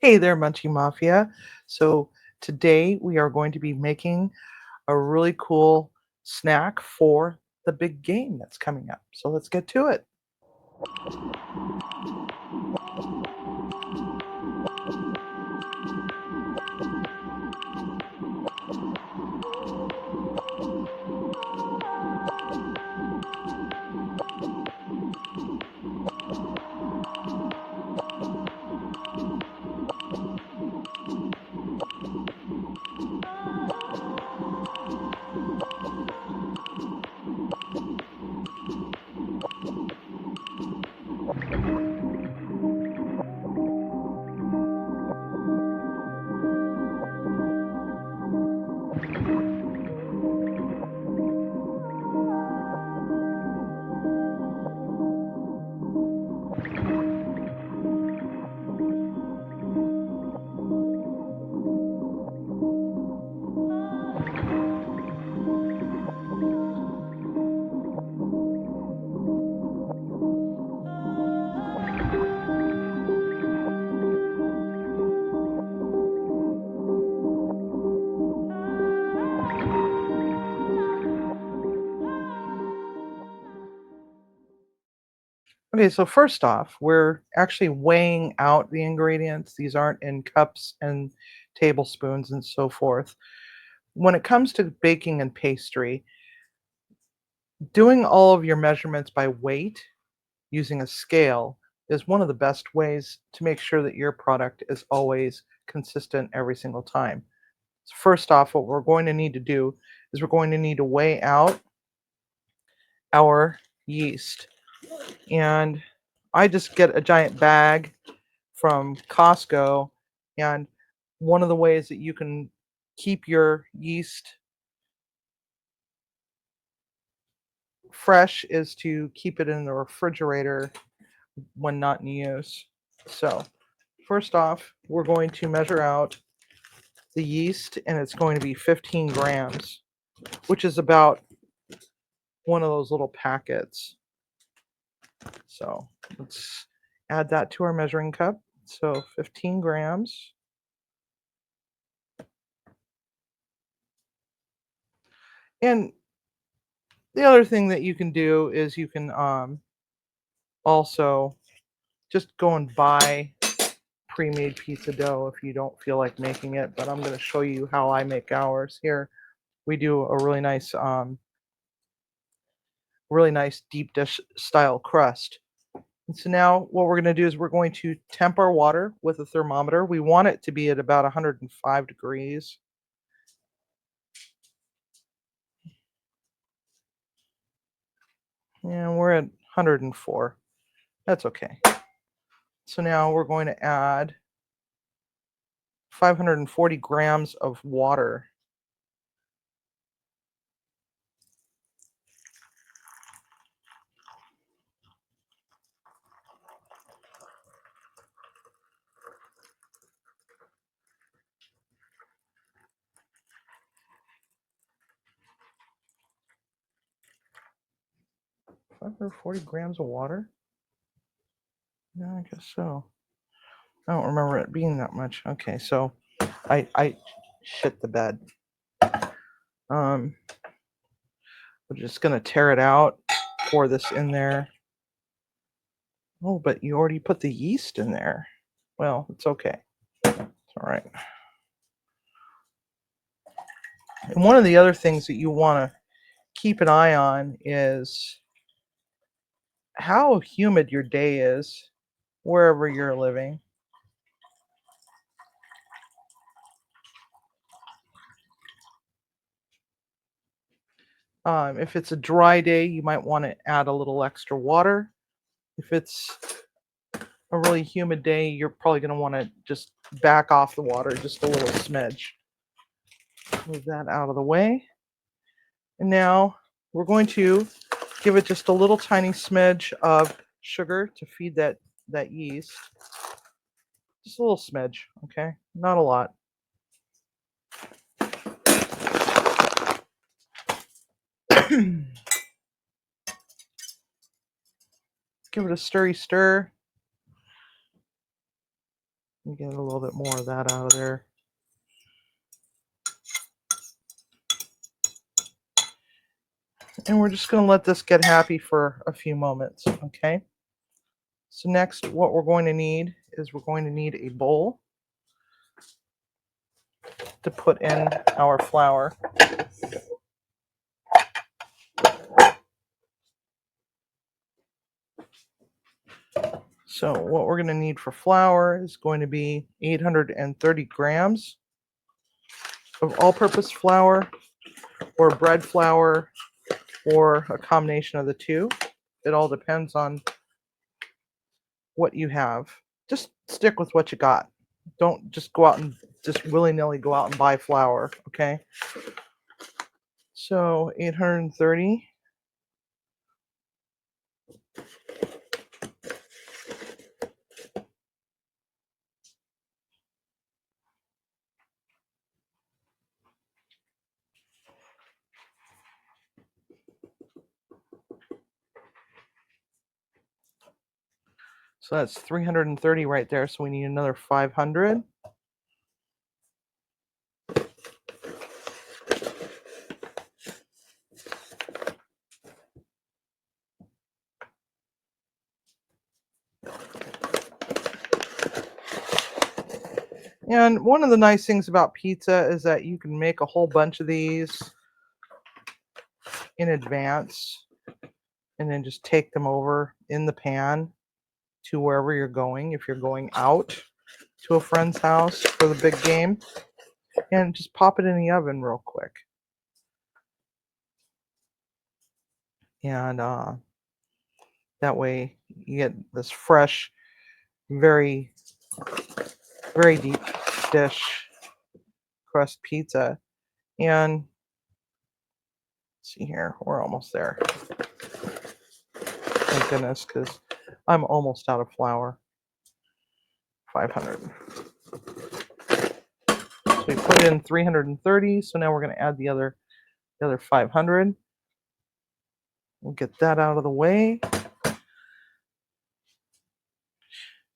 Hey there, Munchie Mafia. So today we are going to be making a really cool snack for the big game that's coming up. So let's get to it. Okay, so first off, we're actually weighing out the ingredients. These aren't in cups and tablespoons and so forth. When it comes to baking and pastry, doing all of your measurements by weight using a scale is one of the best ways to make sure that your product is always consistent every single time. So first off, what we're going to need to do is we're going to need to weigh out our yeast. And I just get a giant bag from Costco. And one of the ways that you can keep your yeast fresh is to keep it in the refrigerator when not in use. So, first off, we're going to measure out the yeast, and it's going to be 15 grams, which is about one of those little packets. So, let's add that to our measuring cup. So, 15 grams. And the other thing that you can do is you can also just go and buy pre-made pizza dough if you don't feel like making it. But I'm going to show you how I make ours here. We do a really nice deep dish style crust. And so now what we're going to do is we're going to temp our water with a thermometer. We want it to be at about 105 degrees. And we're at 104. That's okay. So now we're going to add 540 grams of water. Five hundred 40 grams of water? Yeah, I guess so. I don't remember it being that much. Okay, so I shit the bed. Um, we're just gonna tear it out, pour this in there. Oh, but you already put the yeast in there. Well, it's okay. It's all right. And one of the other things that you want to keep an eye on is how humid your day is wherever you're living. If it's a dry day, you might want to add a little extra water. If it's a really humid day, you're probably going to want to just back off the water just a little smidge. Move that out of the way. And now we're going to give it just a little tiny smidge of sugar to feed that yeast. Just a little smidge, okay? Not a lot. Give it a stir. Let me get a little bit more of that out of there. And we're just going to let this get happy for a few moments, okay? So next, what we're going to need is we're going to need a bowl to put in our flour. So what we're going to need for flour is going to be 830 grams of all-purpose flour or bread flour or a combination of the two. It all depends on what you have. Just stick with what you got. Don't just go out and just willy-nilly go out and buy flour, okay? So 830. So that's 330 right there. So we need another 500. And one of the nice things about pizza is that you can make a whole bunch of these in advance and then just take them over in the pan to wherever you're going. If you're going out to a friend's house for the big game, and just pop it in the oven real quick. And that way you get this fresh, very, very deep dish crust pizza. And let's see here, we're almost there. Thank goodness, because I'm almost out of flour. 500. So we put in 330. So now we're going to add the other 500. We'll get that out of the way.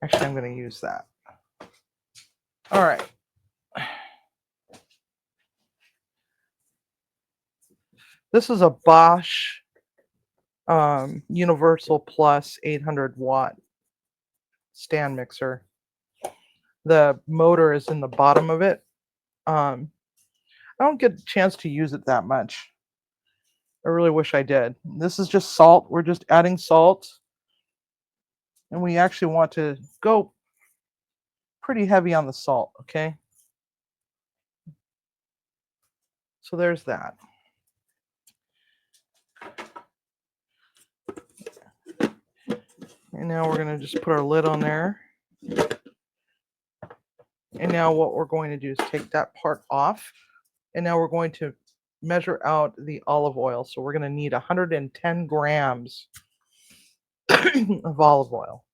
Actually, I'm going to use that. All right. This is a Bosch Universal Plus 800 watt stand mixer. The motor is in the bottom of it. I don't get a chance to use it that much. I really wish I did. This is just salt. We're just adding salt. And we actually want to go pretty heavy on the salt, okay? So there's that. And now we're going to just put our lid on there. And now what we're going to do is take that part off. And now we're going to measure out the olive oil. So we're going to need 110 grams of olive oil.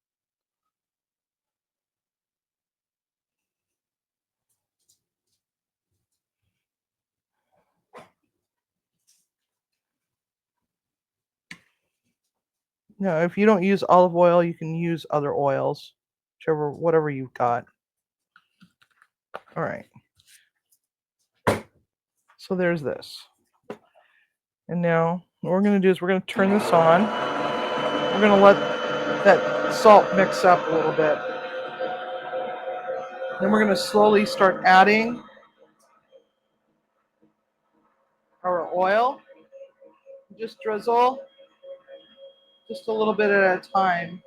Now, if you don't use olive oil, you can use other oils, whatever you've got. All right. So there's this. And now what we're going to do is we're going to turn this on. We're going to let that salt mix up a little bit. Then we're going to slowly start adding our oil. Just drizzle just a little bit at a time.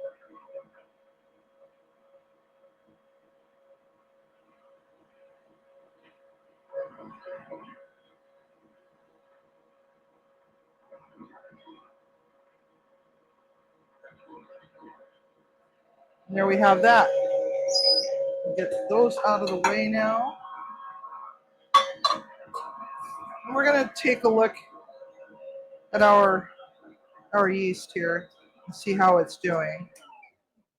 And there we have that. Get those out of the way now. And we're going to take a look at our yeast here and see how it's doing.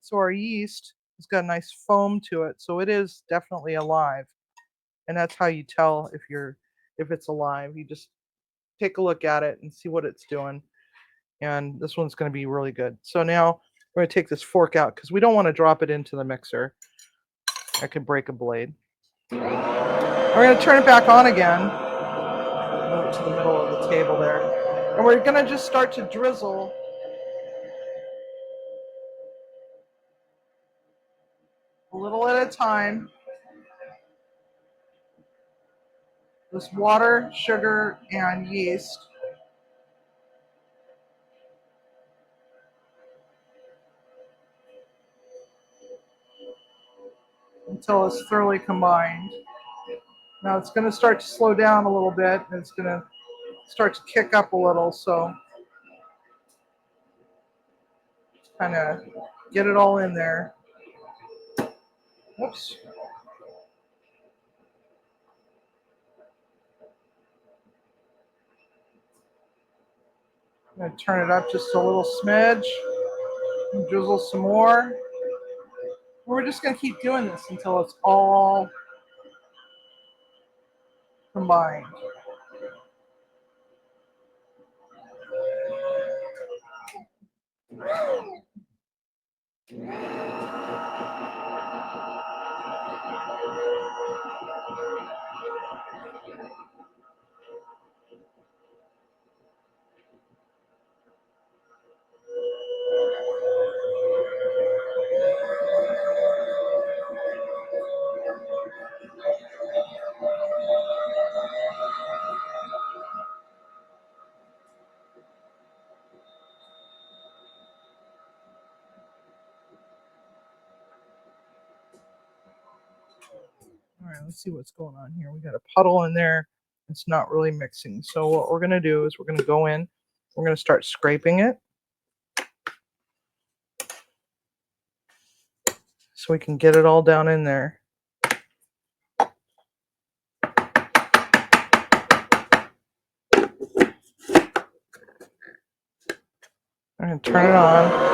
So our yeast has got a nice foam to it, so it is definitely alive. And that's how you tell if it's alive. You just take a look at it and see what it's doing. And this one's going to be really good. So now we're going to take this fork out because we don't want to drop it into the mixer. I could break a blade. We're going to turn it back on again. Move it to the middle of the table there. And we're going to just start to drizzle a little at a time. This water, sugar, and yeast. Until it's thoroughly combined. Now it's going to start to slow down a little bit, and it's going to start to kick up a little, so kind of get it all in there. Oops. I'm going to turn it up just a little smidge, and drizzle some more. We're just going to keep doing this until it's all combined. All right, let's see what's going on here. We got a puddle in there. It's not really mixing. So what we're going to do is we're going to go in. We're going to start scraping it so we can get it all down in there. I'm going to turn it on.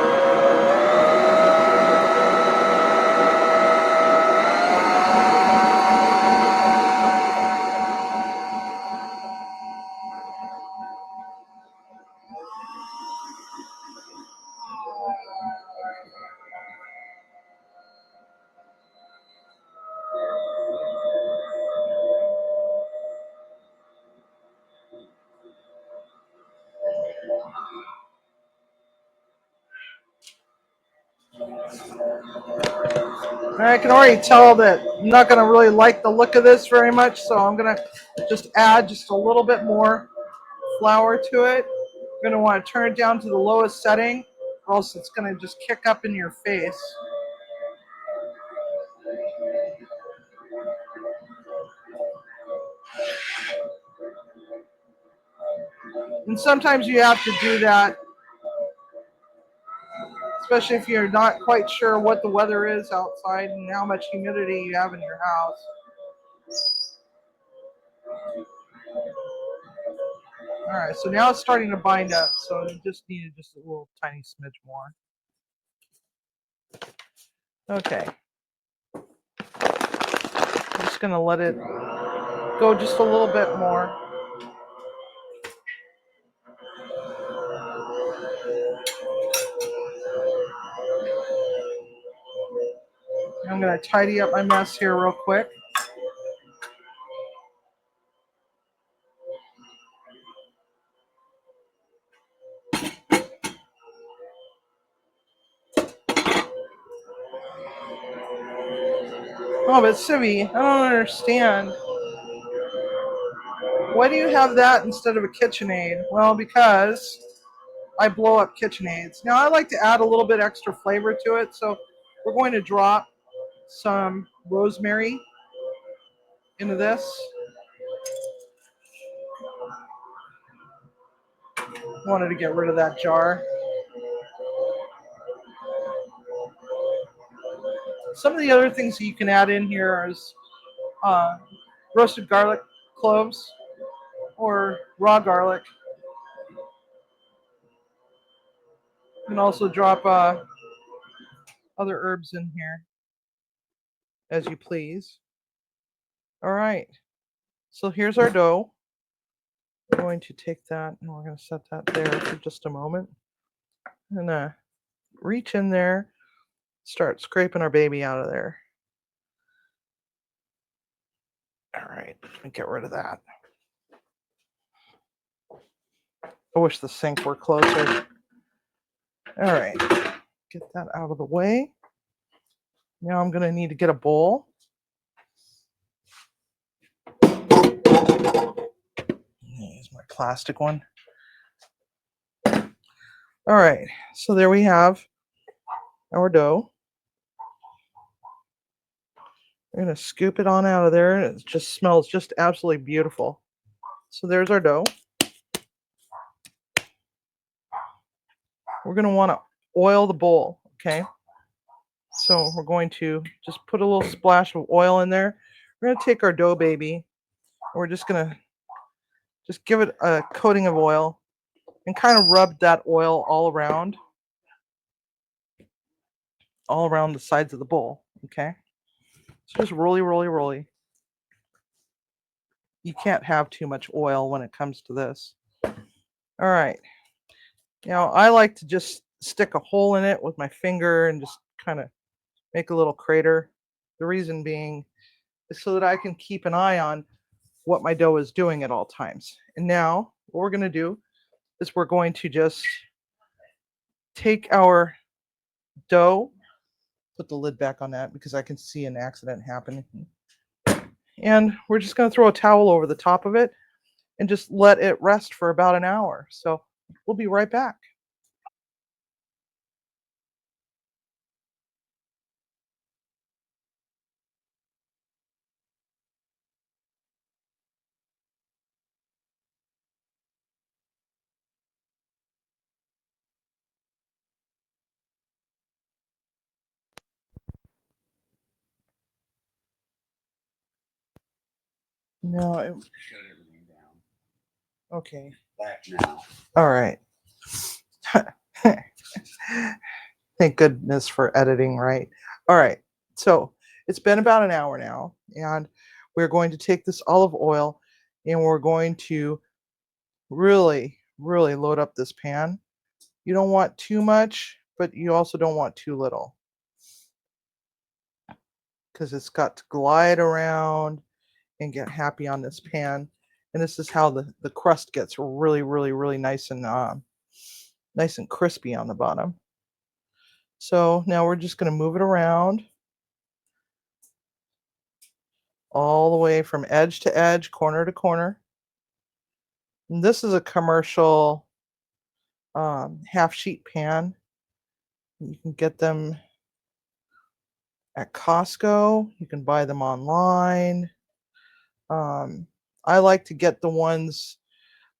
I can already tell that I'm not going to really like the look of this very much, so I'm going to just add just a little bit more flour to it. You're going to want to turn it down to the lowest setting, or else it's going to just kick up in your face. And sometimes you have to do that, especially if you're not quite sure what the weather is outside and how much humidity you have in your house. All right, so now it's starting to bind up, so you just needed just a little tiny smidge more. Okay. I'm just going to let it go just a little bit more. I'm going to tidy up my mess here real quick. Oh, but Civi, I don't understand. Why do you have that instead of a KitchenAid? Well, because I blow up KitchenAids. Now, I like to add a little bit extra flavor to it, so we're going to drop some rosemary into this. Wanted to get rid of that jar. Some of the other things that you can add in here is roasted garlic cloves or raw garlic. You can also drop other herbs in here as you please. All right, so here's our dough. I'm going to take that and we're going to set that there for just a moment. And reach in there, start scraping our baby out of there. All right, let me get rid of that. I wish the sink were closer. All right, get that out of the way. Now I'm going to need to get a bowl. Use my plastic one. All right, so there we have our dough. We're going to scoop it on out of there. It just smells just absolutely beautiful. So there's our dough. We're going to want to oil the bowl, okay? So we're going to just put a little splash of oil in there. We're going to take our dough baby. We're just going to just give it a coating of oil and kind of rub that oil all around the sides of the bowl, okay? So just roly. You can't have too much oil when it comes to this. All right. Now I like to just stick a hole in it with my finger and just kind of make a little crater. The reason being is so that I can keep an eye on what my dough is doing at all times. And now what we're going to do is we're going to just take our dough, put the lid back on that because I can see an accident happening. And we're just going to throw a towel over the top of it and just let it rest for about an hour. So we'll be right back. No, Shut everything down. okay. Back now. All right. Thank goodness for editing, right? All right. So it's been about an hour now, and we're going to take this olive oil and we're going to really load up this pan. You don't want too much, but you also don't want too little because it's got to glide around and get happy on this pan. And this is how the crust gets really nice and crispy on the bottom. So now we're just going to move it around all the way from edge to edge, corner to corner. And this is a commercial half sheet pan. You can get them at Costco. You can buy them online. Um, I like to get the ones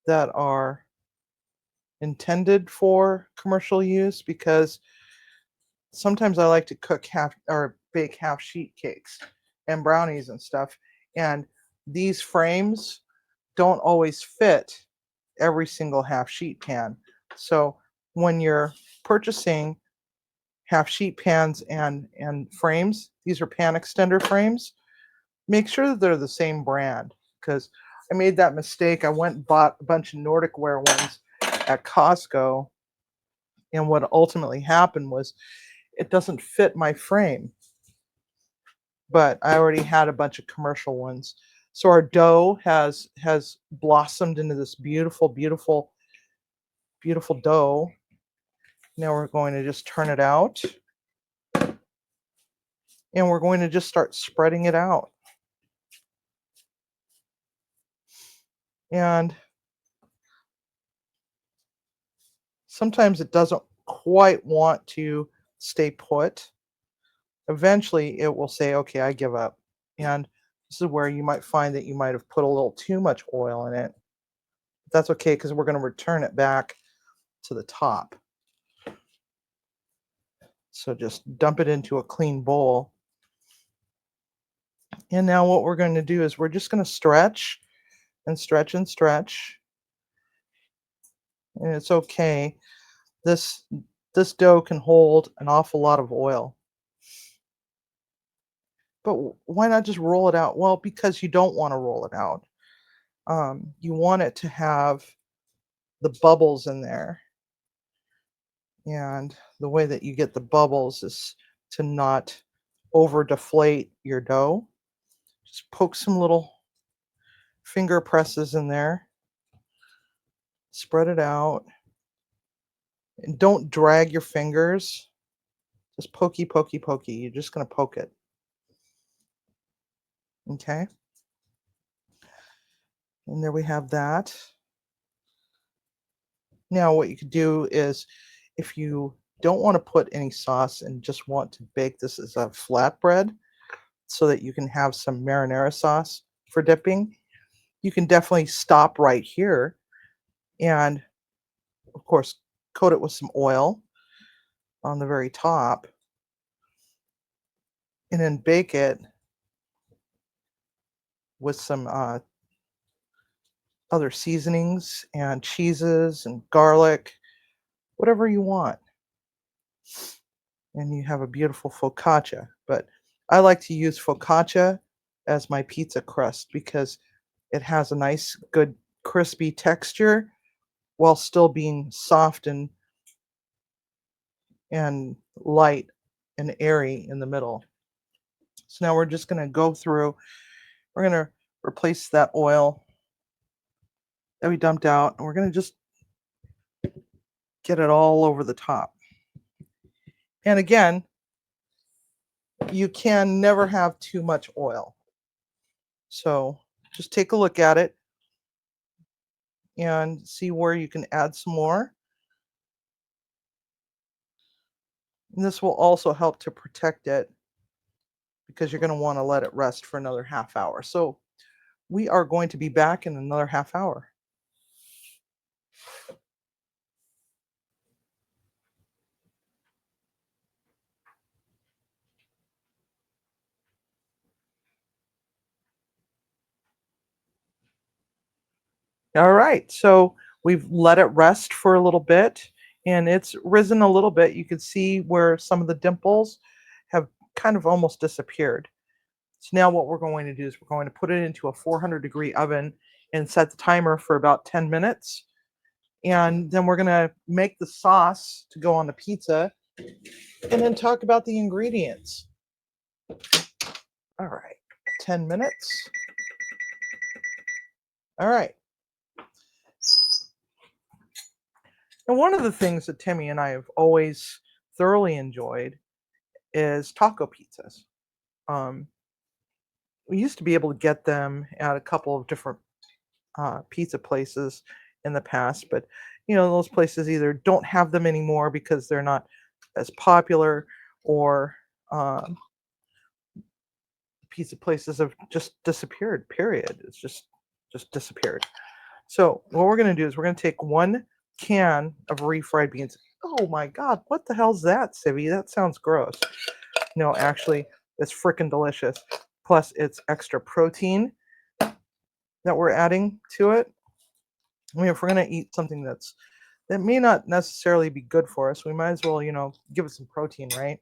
that are intended for commercial use because sometimes I like to cook half or bake half sheet cakes and brownies and stuff. And these frames don't always fit every single half sheet pan. So when you're purchasing half sheet pans and frames, these are pan extender frames, make sure that they're the same brand because I made that mistake. I went and bought a bunch of Nordic Ware ones at Costco, and what ultimately happened was it doesn't fit my frame, but I already had a bunch of commercial ones. So our dough has blossomed into this beautiful dough. Now we're going to just turn it out and we're going to just start spreading it out. And sometimes it doesn't quite want to stay put. Eventually it will say, okay, I give up. And this is where you might find that you might have put a little too much oil in it. But that's okay because we're going to return it back to the top. So just dump it into a clean bowl. And now what we're going to do is we're just going to stretch and stretch and stretch. And it's okay. This this dough can hold an awful lot of oil. But why not just roll it out? Well, because you don't want to roll it out. You want it to have the bubbles in there. And the way that you get the bubbles is to not over deflate your dough. Just poke some little finger presses in there. Spread it out. And don't drag your fingers. Just pokey, pokey, pokey. You're just going to poke it. Okay. And there we have that. Now what you could do is, if you don't want to put any sauce and just want to bake this as a flatbread so that you can have some marinara sauce for dipping, you can definitely stop right here and, of course, coat it with some oil on the very top and then bake it with some other seasonings and cheeses and garlic, whatever you want. And you have a beautiful focaccia. But I like to use focaccia as my pizza crust because it has a nice, good, crispy texture while still being soft and light and airy in the middle. So now we're just going to go through, we're going to replace that oil that we dumped out, and we're going to just get it all over the top. And again, you can never have too much oil. So just take a look at it and see where you can add some more. And this will also help to protect it because you're going to want to let it rest for another half hour. So we are going to be back in another half hour. All right, so we've let it rest for a little bit and it's risen a little bit. You can see where some of the dimples have kind of almost disappeared. So now what we're going to do is we're going to put it into a 400-degree oven and set the timer for about 10 minutes. And then we're going to make the sauce to go on the pizza and then talk about the ingredients. All right, 10 minutes. All right. And one of the things that Timmy and I have always thoroughly enjoyed is taco pizzas. We used to be able to get them at a couple of different pizza places in the past, but those places either don't have them anymore because they're not as popular, or pizza places have just disappeared. Period. It's just disappeared. So what we're going to do is we're going to take 1 can of refried beans. Oh my God, what the hell's that, Civvy? That sounds gross. No, actually, it's freaking delicious. Plus, it's extra protein that we're adding to it. I mean, if we're going to eat something that may not necessarily be good for us, we might as well, give it some protein, right?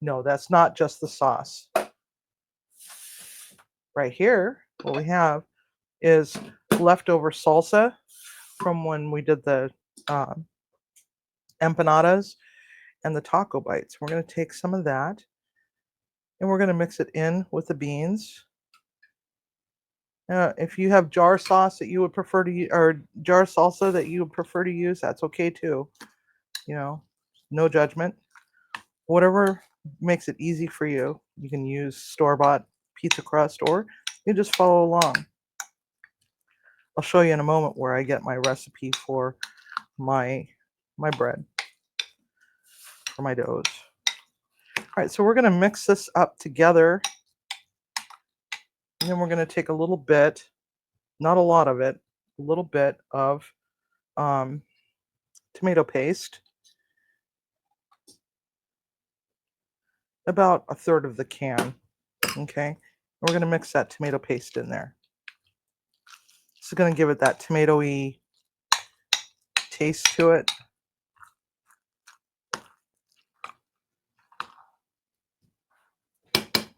No, that's not just the sauce. Right here, what we have is leftover salsa from when we did the empanadas and the taco bites. We're going to take some of that and we're going to mix it in with the beans. If you have jar sauce that you would prefer to use, or jar salsa that you would prefer to use, that's okay too. No judgment. Whatever makes it easy for you. You can use store-bought pizza crust, or you just follow along. I'll show you in a moment where I get my recipe for my bread, for my doughs. All right, so we're going to mix this up together. And then we're going to take a little bit, not a lot of it, a little bit of tomato paste. About a third of the can. Okay. We're going to mix that tomato paste in there. This is going to give it that tomatoey taste to it.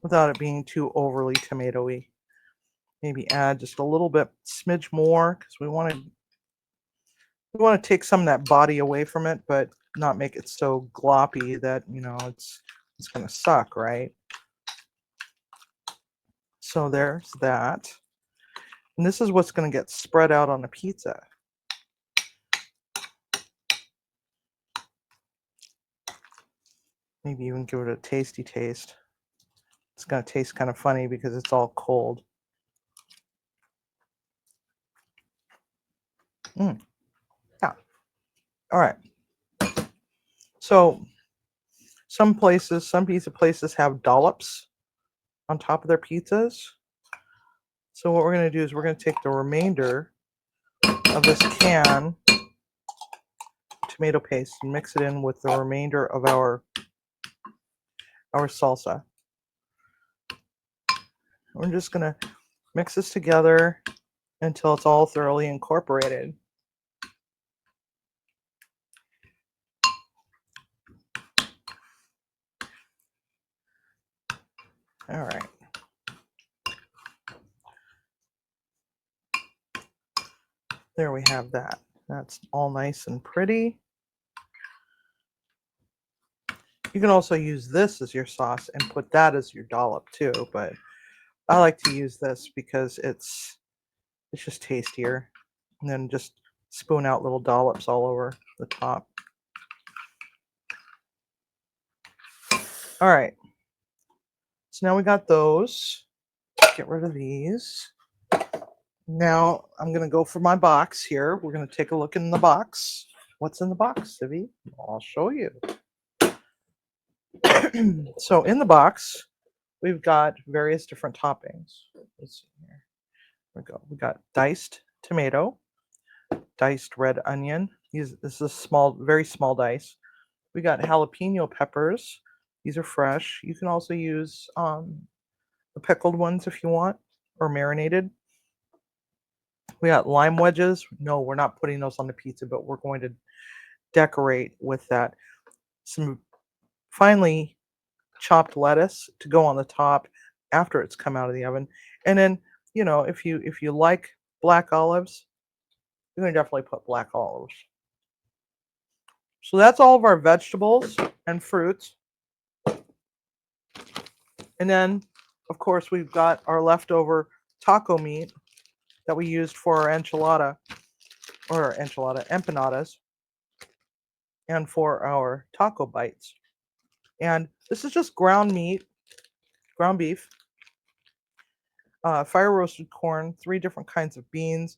Without it being too overly tomatoey. Maybe add just a little bit, smidge more, because we want to take some of that body away from it, but not make it so gloppy that it's going to suck, right? So there's that. And this is what's going to get spread out on the pizza. Maybe even give it a tasty taste. It's going to taste kind of funny because it's all cold. Yeah. All right. So some pizza places have dollops on top of their pizzas. So what we're going to do is we're going to take the remainder of this can tomato paste and mix it in with the remainder of our salsa. We're just going to mix this together until it's all thoroughly incorporated. All right. There we have that. That's all nice and pretty. You can also use this as your sauce and put that as your dollop too, but I like to use this because it's just tastier. And then just spoon out little dollops all over the top. All right. So now we got those. Get rid of these. Now I'm going to go for my box here. We're going to take a look in the box. What's in the box, Civi? I'll show you. So in the box, we've got various different toppings. Let's see here. There we go. We got diced tomato, diced red onion. This is small, very small dice. We got jalapeno peppers. These are fresh. You can also use the pickled ones if you want, or marinated. We got lime wedges. No, we're not putting those on the pizza, but we're going to decorate with that. Some finely chopped lettuce to go on the top after it's come out of the oven. And then, if you like black olives, you're going to definitely put black olives. So that's all of our vegetables and fruits. And then, of course, we've got our leftover taco meat that we used for our empanadas, and for our taco bites. And this is just ground meat, ground beef, fire roasted corn, 3 different kinds of beans,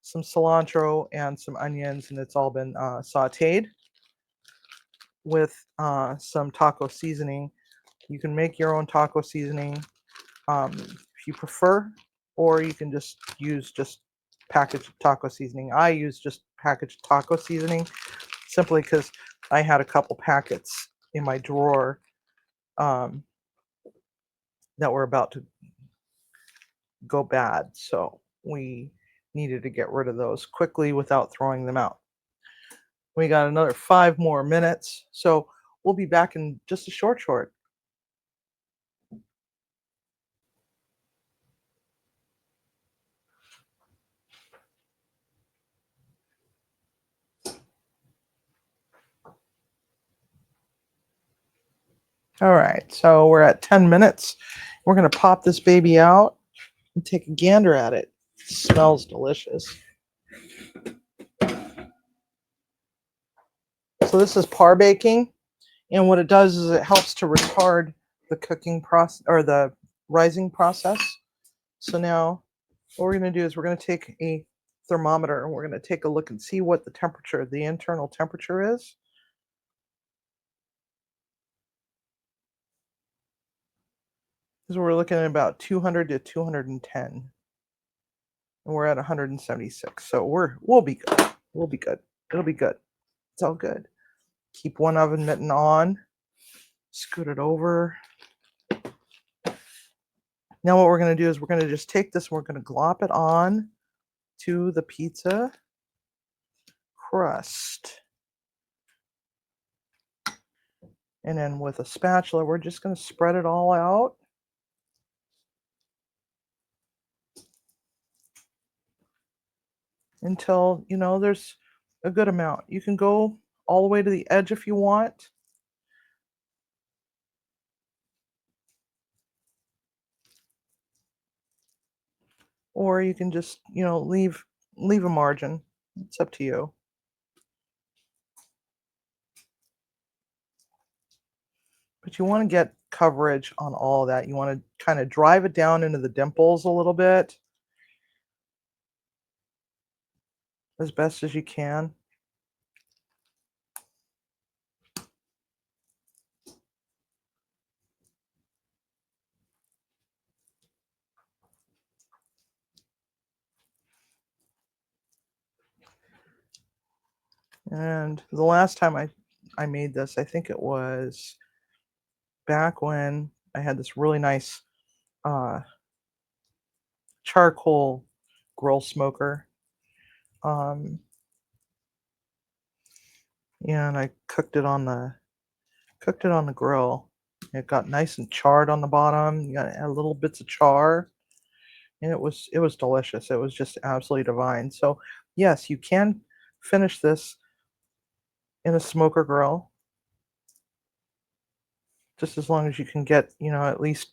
some cilantro, and some onions, and it's all been sauteed with some taco seasoning. You can make your own taco seasoning if you prefer, or you can just use packaged taco seasoning. I use just packaged taco seasoning simply because I had a couple packets in my drawer that were about to go bad, so we needed to get rid of those quickly without throwing them out. We got another 5 more minutes, so we'll be back in just a short. All right, so we're at 10 minutes. We're going to pop this baby out and take a gander at it. It smells delicious. So this is par baking, and what it does is it helps to retard the cooking process, or the rising process. So now what we're going to do is we're going to take a thermometer and we're going to take a look and see what the internal temperature is. Because we're looking at about 200 to 210. And we're at 176. So we'll be good. We'll be good. It'll be good. It's all good. Keep one oven mitten on. Scoot it over. Now what we're going to do is we're going to just take this and we're going to glop it on to the pizza crust. And then with a spatula, we're just going to spread it all out. Until, there's a good amount. You can go all the way to the edge if you want. or you can just, leave a margin. It's up to you. But you want to get coverage on all of that. You want to kind of drive it down into the dimples a little bit as best as you can. And the last time I made this, I think it was back when I had this really nice uh, charcoal grill smoker. Um, and I cooked it on the grill. It got nice and charred on the bottom. You got little bits of char, and it was delicious. It was just absolutely divine. So yes, you can finish this in a smoker grill, just as long as you can get at least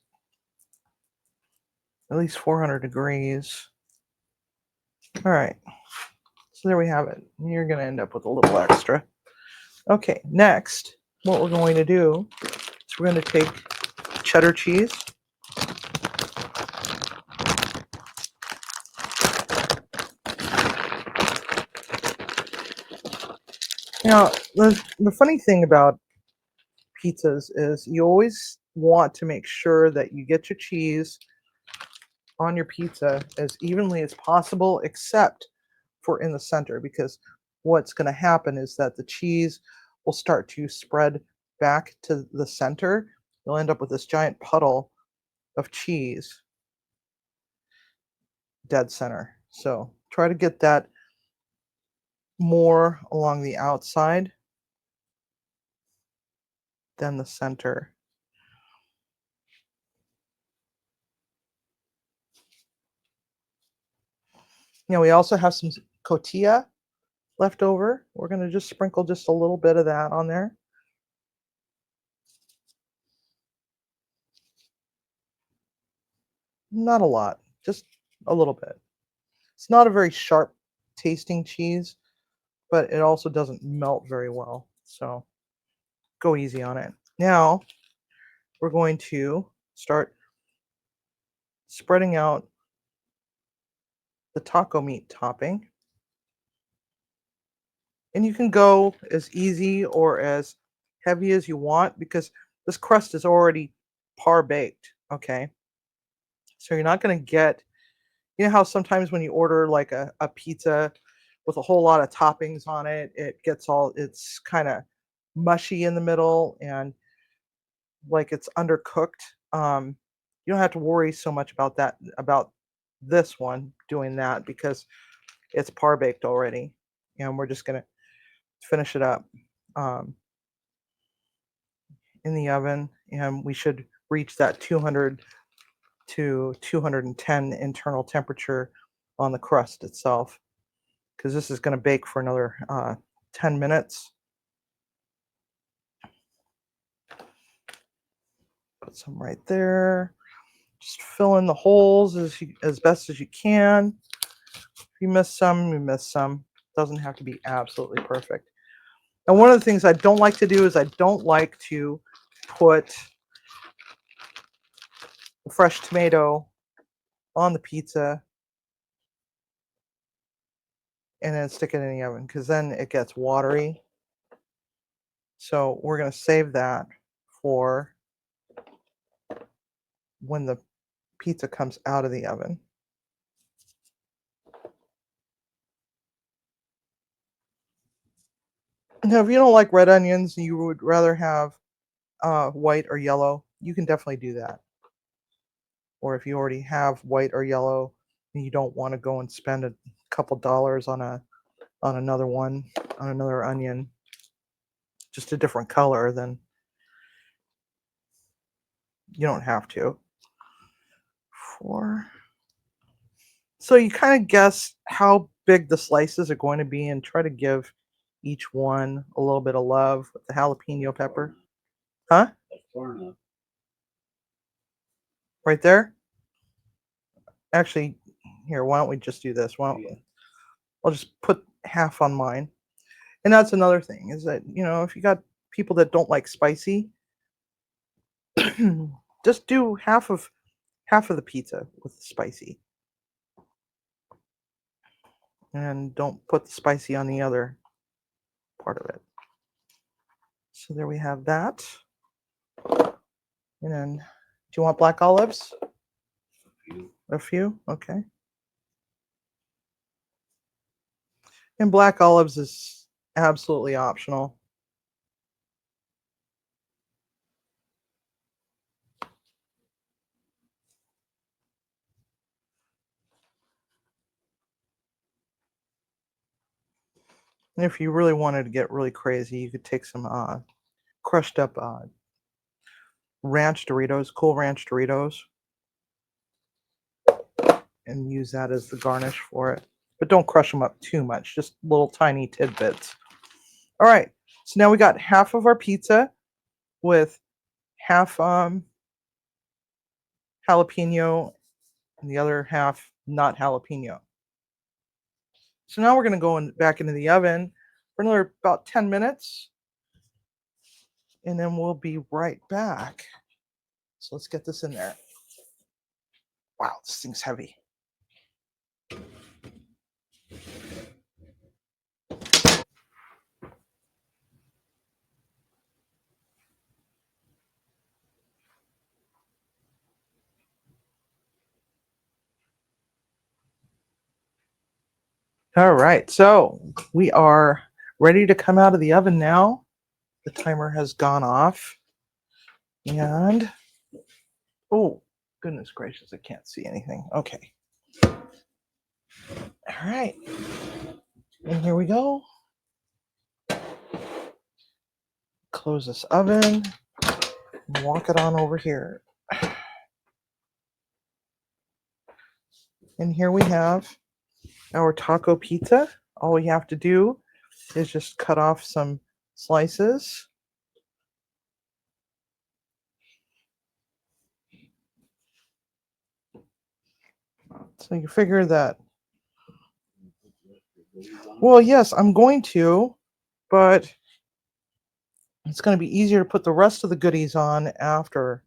400 degrees. All right, so there we have it. You're going to end up with a little extra. Okay, next, what we're going to do is we're going to take cheddar cheese. Now, the funny thing about pizzas is you always want to make sure that you get your cheese on your pizza as evenly as possible, except for in the center, because what's going to happen is that the cheese will start to spread back to the center. You'll end up with this giant puddle of cheese dead center. So try to get that more along the outside than the center. We also have some cotija left over. We're going to just sprinkle just a little bit of that on there. Not a lot, just a little bit. It's not a very sharp tasting cheese, but it also doesn't melt very well. So go easy on it. Now we're going to start spreading out the taco meat topping. And you can go as easy or as heavy as you want because this crust is already par baked. Okay. So you're not going to get, how sometimes when you order like a pizza with a whole lot of toppings on it, it's kind of mushy in the middle and like it's undercooked. You don't have to worry so much about that, about this one doing that because it's par baked already. And we're just going to finish it up um, in the oven. And we should reach that 200 to 210 internal temperature on the crust itself, because this is going to bake for another 10 minutes. Put some right there. Just fill in the holes as best as you can. If you miss some, you miss some. It doesn't have to be absolutely perfect. And one of the things I don't like to do is I don't like to put the fresh tomato on the pizza and then stick it in the oven because then it gets watery. So we're going to save that for when the pizza comes out of the oven. Now, if you don't like red onions, you would rather have white or yellow, you can definitely do that. Or if you already have white or yellow and you don't want to go and spend a couple dollars on another one, on another onion, just a different color, then you don't have to. So you kind of guess how big the slices are going to be and try to give each one a little bit of love with the jalapeno pepper. Huh? That's far enough. Right there? Actually, Here, why don't we just do this? Why don't Yeah. I'll just put half on mine. And that's another thing is that, if you got people that don't like spicy, just do half of the pizza with the spicy. And don't put the spicy on the other part of it. So there we have that. And then, do you want black olives? A few? Okay. And black olives is absolutely optional. And if you really wanted to get really crazy, you could take some crushed up ranch Doritos, Cool Ranch Doritos, and use that as the garnish for it. But don't crush them up too much, just little tiny tidbits. All right, so now we got half of our pizza with half jalapeno and the other half not jalapeno. So now we're going to go back into the oven for another about 10 minutes, and then we'll be right back. So let's get this in there. Wow, this thing's heavy. All right, so we are ready to come out of the oven now. The timer has gone off. And, oh, goodness gracious, I can't see anything. Okay. All right. And here we go. Close this oven. And walk it on over here. And here we have our taco pizza. All we have to do is just cut off some slices. So you figure that, well, yes, I'm going to, but it's going to be easier to put the rest of the goodies on after,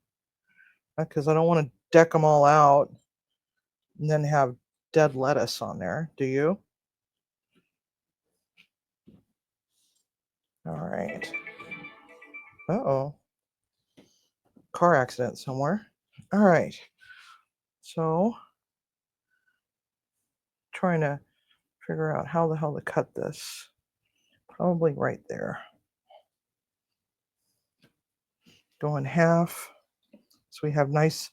because I don't want to deck them all out and then have dead lettuce on there. Do you? All right. Uh-oh. Car accident somewhere. All right. So, trying to figure out how the hell to cut this. Probably right there. Go in half. So we have nice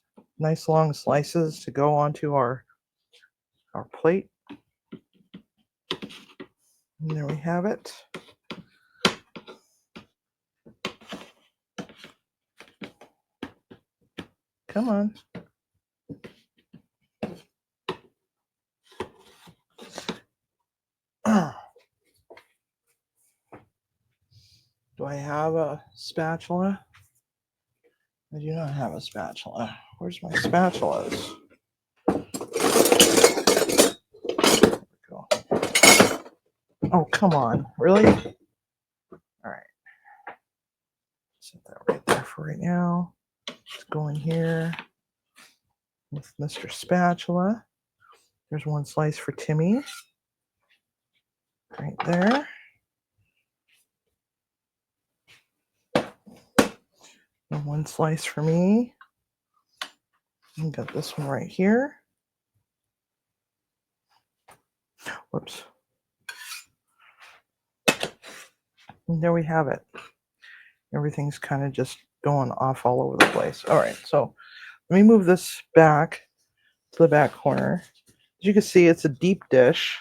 long slices to go onto our plate. And there we have it. Come on. Do I have a spatula? I do not have a spatula. Where's my spatulas? There we go. Oh, come on. Really? All right. Set that right there for right now. Let's go in here with Mr. Spatula. There's one slice for Timmy. Right there. And one slice for me. And got this one right here. Whoops. And there we have it. Everything's kind of just going off all over the place. All right, so let me move this back to the back corner. As you can see, it's a deep dish.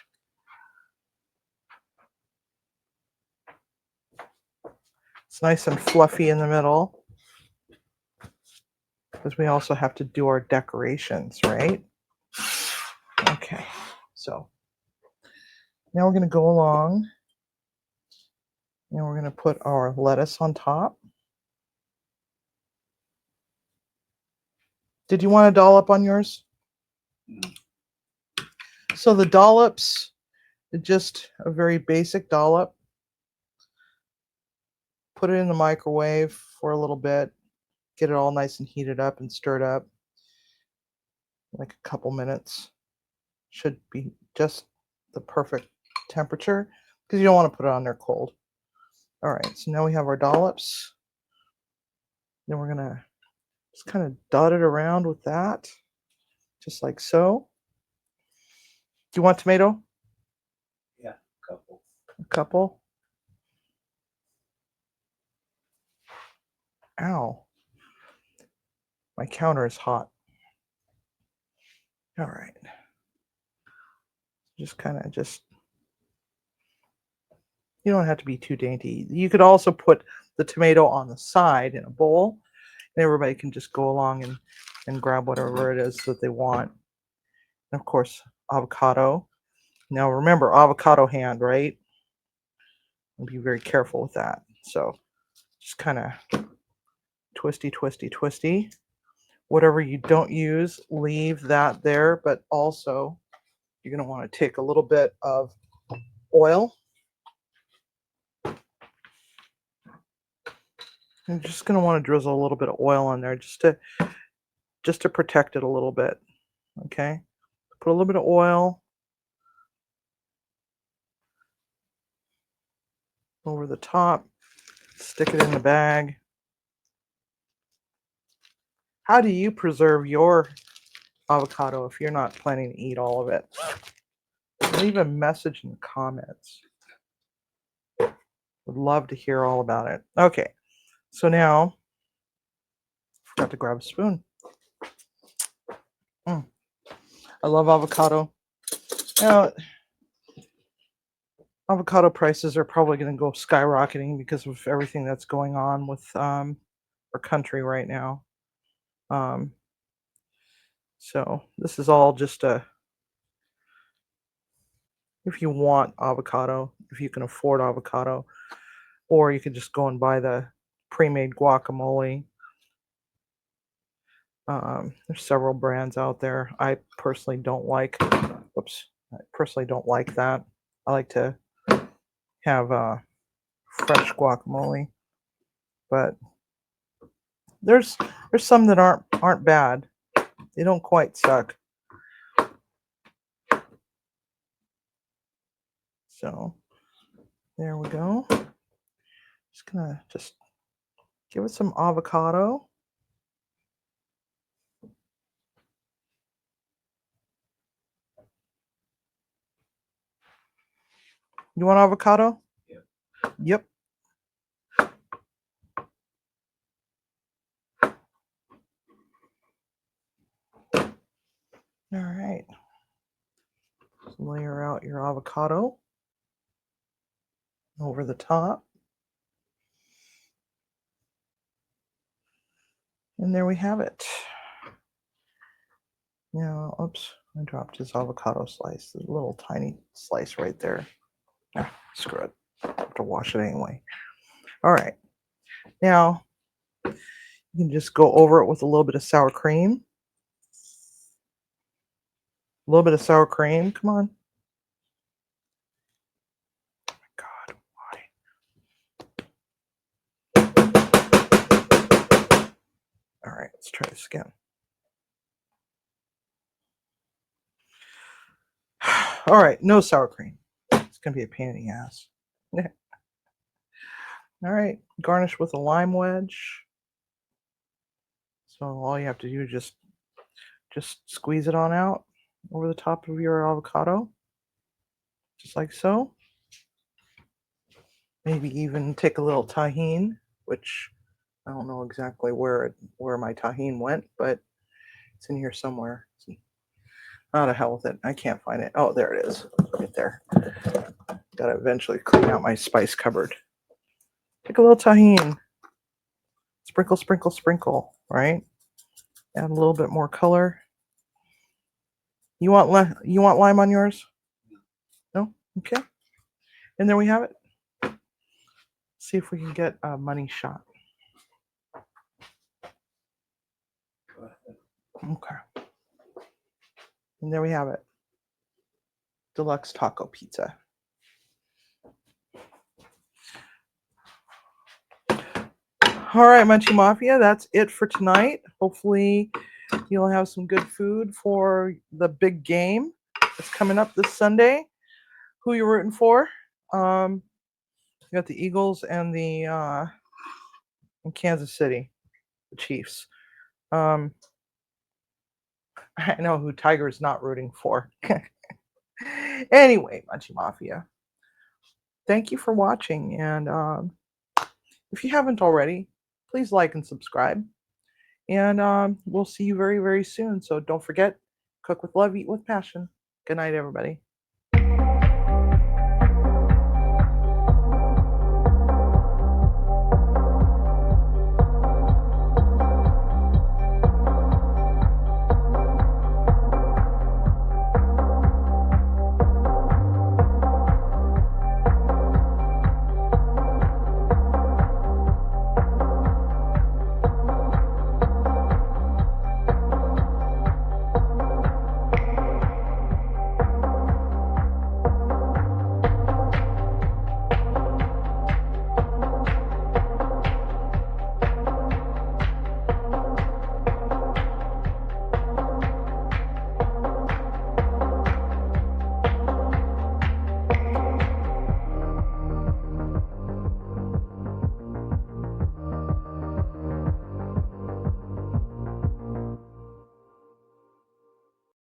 It's nice and fluffy in the middle, because we also have to do our decorations, right? Okay, so now we're going to go along and we're going to put our lettuce on top. Did you want a dollop on yours? No. So the dollops, just a very basic dollop. Put it in the microwave for a little bit. Get it all nice and heated up and stirred up. Like a couple minutes. Should be just the perfect temperature because you don't want to put it on there cold. All right, so now we have our dollops. Then we're gonna just kind of dot it around with that, just like so. Do you want tomato? Yeah, couple. A couple. Ow. My counter is hot. All right. Just kind of you don't have to be too dainty. You could also put the tomato on the side in a bowl, and everybody can just go along and grab whatever it is that they want. And of course, avocado. Now remember, avocado hand, right? And be very careful with that. So just kind of twisty, twisty, twisty. Whatever you don't use, leave that there, but also you're going to want to take a little bit of oil. You're just going to want to drizzle a little bit of oil on there just to protect it a little bit. Okay? Put a little bit of oil over the top. Stick it in the bag. How do you preserve your avocado if you're not planning to eat all of it? Leave a message in the comments. Would love to hear all about it. Okay, so now, forgot to grab a spoon. I love avocado. Now, avocado prices are probably going to go skyrocketing because of everything that's going on with our country right now. So this is all just if you want avocado, if you can afford avocado, or you can just go and buy the pre-made guacamole. There's several brands out there. I personally don't like that. I like to have fresh guacamole, but there's some that aren't bad. They don't quite suck. So there we go. Just gonna give it some avocado. You want avocado? Yeah. Yep. All right. Just layer out your avocado over the top. And there we have it. Now, oops, I dropped his avocado slice. There's a little tiny slice right there. Screw it. I have to wash it anyway. All right. Now, you can just go over it with a little bit of sour cream. A little bit of sour cream. Come on. Oh my God, why? All right, let's try this again. All right, no sour cream. It's going to be a pain in the ass. All right, garnish with a lime wedge. So all you have to do is just squeeze it on out over the top of your avocado, just like so. Maybe even take a little tahine, which I don't know exactly where my tahine went, but it's in here somewhere. Oh, to hell with it. I can't find it. Oh, there it is. Right there. Gotta eventually clean out my spice cupboard. Take a little tahine. Sprinkle, sprinkle, sprinkle, right? Add a little bit more color. You want lime on yours? No? Okay. And there we have it. See if we can get a money shot. Okay. And there we have it. deluxe taco pizza. All right, Munchie Mafia, that's it for tonight. Hopefully, you'll have some good food for the big game that's coming up this Sunday. Who you rooting for? You got the Eagles and the in Kansas City, the Chiefs. I know who Tiger is not rooting for. Anyway, Munchie Mafia, thank you for watching, and if you haven't already, please like and subscribe. And we'll see you very, very soon. So don't forget, cook with love, eat with passion. Good night, everybody.